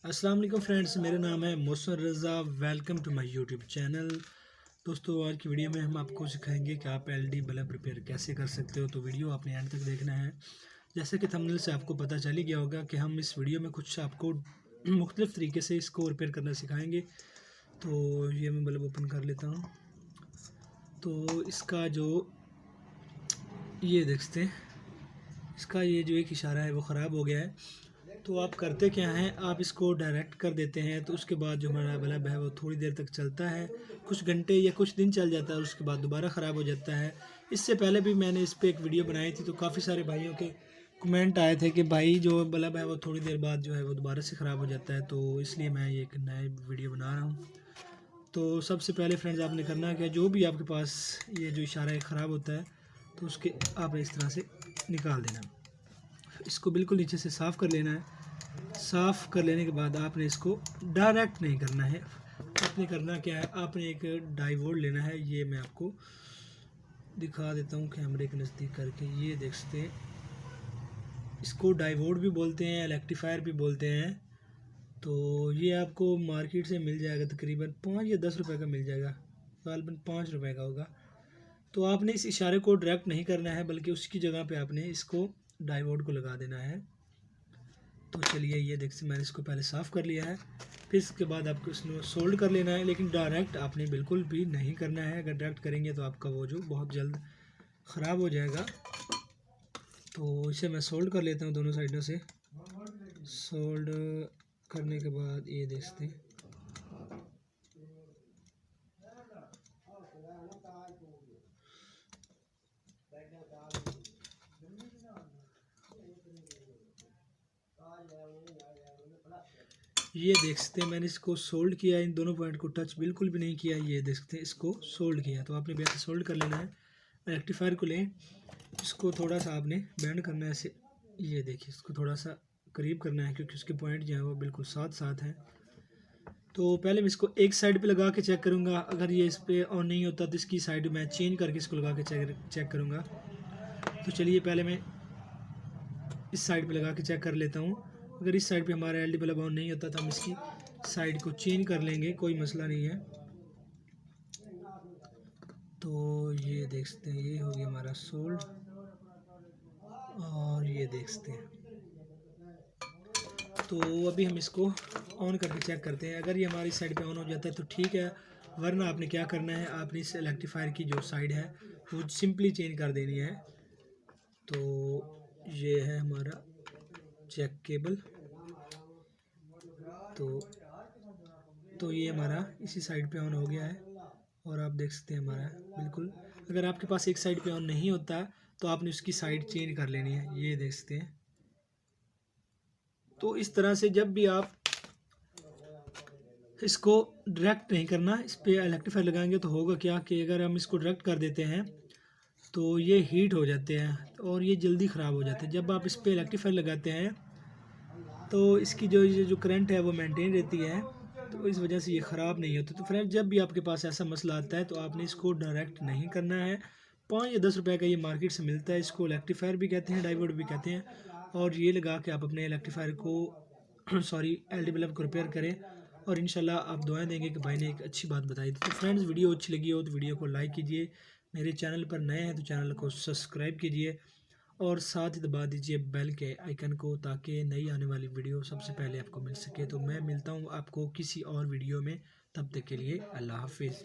अस्सलाम वालेकुम फ्रेंड्स, मेरा नाम है Mohsin Raza. Welcome to my YouTube channel. दोस्तों, आज की वीडियो में हम आपको सिखाएंगे कि आप एलईडी बल्ब रिपेयर कैसे कर सकते हो। तो वीडियो आपने एंड तक देखना है। जैसे कि थंबनेल से आपको पता चल ही गया होगा कि हम इस वीडियो में कुछ आपको मुख्तलिफ़ तरीके से इसको रिपेयर करना सिखाएंगे। तो ये मैं बल्ब ओपन कर लेता हूँ। तो इसका जो ये देखते हैं, इसका ये जो एक इशारा है वो ख़राब हो गया है। तो आप करते क्या हैं, आप इसको डायरेक्ट कर देते हैं। तो उसके बाद जो हमारा बल्ब है वो थोड़ी देर तक चलता है, कुछ घंटे या कुछ दिन चल जाता है, उसके बाद दोबारा ख़राब हो जाता है। इससे पहले भी मैंने इस पर एक वीडियो बनाई थी, तो काफ़ी सारे भाइयों के कमेंट आए थे कि भाई जो बल्ब है वो थोड़ी देर बाद जो है वो दोबारा से ख़राब हो जाता है। तो इसलिए मैं ये एक नए वीडियो बना रहा हूँ। तो सबसे पहले फ्रेंड्स, आपने करना है कि जो भी आपके पास ये जो इशारा है ख़राब होता है तो उसके आपने इस तरह से निकाल देना। इसको बिल्कुल नीचे से साफ़ कर लेना है। साफ़ कर लेने के बाद आपने इसको डायरेक्ट नहीं करना है। आपने करना क्या है, आपने एक डायोड लेना है। ये मैं आपको दिखा देता हूँ कैमरे के नज़दीक करके। ये देख सकते हैं, इसको डायोड भी बोलते हैं, इलेक्ट्रीफायर भी बोलते हैं। तो ये आपको मार्केट से मिल जाएगा, तकरीबन 5 या 10 रुपए का मिल जाएगा, गालबन 5 रुपए का होगा। तो आपने इस इशारे को डायरेक्ट नहीं करना है, बल्कि उसकी जगह पे आपने इसको डायोड को लगा देना है। तो चलिए, ये देखिए मैंने इसको पहले साफ़ कर लिया है। फिर इसके बाद आपको इसमें सोल्ड कर लेना है, लेकिन डायरेक्ट आपने बिल्कुल भी नहीं करना है। अगर डायरेक्ट करेंगे तो आपका वो जो बहुत जल्द ख़राब हो जाएगा। तो इसे मैं सोल्ड कर लेता हूँ दोनों साइडों से। सोल्ड करने के बाद ये देखते हैं, ये देख सकते हैं मैंने इसको सोल्ड किया। इन दोनों पॉइंट को टच बिल्कुल भी नहीं किया। ये देख सकते हैं, इसको सोल्ड किया। तो आपने वैसे सोल्ड कर लेना है। रेक्टिफायर को लें, इसको थोड़ा सा आपने बैंड करना है ऐसे। ये देखिए, इसको थोड़ा सा करीब करना है, क्योंकि उसके पॉइंट जो है वो बिल्कुल साथ साथ हैं। तो पहले मैं इसको एक साइड पे लगा के चेक करूँगा। अगर ये इस पर ऑन नहीं होता तो इसकी साइड मैं चेंज करके इसको लगा के चेक करूँगा। तो चलिए, पहले मैं इस साइड पे लगा के चेक कर लेता हूँ। अगर इस साइड पे हमारा एलईडी बल्ब ऑन नहीं होता तो हम इसकी साइड को चेंज कर लेंगे, कोई मसला नहीं है। तो ये देख सकते हैं, ये हो गया हमारा सोल्ड। और ये देख सकते हैं, तो अभी हम इसको ऑन करके चेक करते हैं। अगर ये हमारी साइड पे ऑन हो जाता है तो ठीक है, वरना आपने क्या करना है, आपने इस इलेक्ट्रीफायर की जो साइड है वो सिंपली चेंज कर देनी है। तो ये है हमारा चेक केबल। तो ये हमारा इसी साइड पे ऑन हो गया है, और आप देख सकते हैं हमारा बिल्कुल। अगर आपके पास एक साइड पे ऑन नहीं होता तो आपने उसकी साइड चेंज कर लेनी है। ये देख सकते हैं। तो इस तरह से जब भी आप इसको डायरेक्ट नहीं करना, इस पर इलेक्ट्रीफायर लगाएंगे तो होगा क्या कि अगर हम इसको डायरेक्ट कर देते हैं तो ये हीट हो जाते हैं और ये जल्दी ख़राब हो जाते हैं। जब आप इस पर इलेक्ट्रीफायर लगाते हैं तो इसकी जो ये जो करंट है वो मेंटेन रहती है, तो इस वजह से ये ख़राब नहीं होता। तो फ्रेंड, जब भी आपके पास ऐसा मसला आता है तो आपने इसको डायरेक्ट नहीं करना है। 5 या 10 रुपए का ये मार्केट से मिलता है। इसको इलेक्ट्रीफायर भी कहते हैं, डायोड भी कहते हैं। और ये लगा के आप अपने इलेक्ट्रीफायर को सॉरी एलईडी बल्ब को रिपेयर करें, और इंशाल्लाह आप दुआएं देंगे कि भाई ने एक अच्छी बात बताई। तो फ्रेंड्स, वीडियो अच्छी लगी हो तो वीडियो को लाइक कीजिए। मेरे चैनल पर नए हैं तो चैनल को सब्सक्राइब कीजिए, और साथ ही दबा दीजिए बेल के आइकन को, ताकि नई आने वाली वीडियो सबसे पहले आपको मिल सके। तो मैं मिलता हूँ आपको किसी और वीडियो में, तब तक के लिए अल्लाह हाफिज़।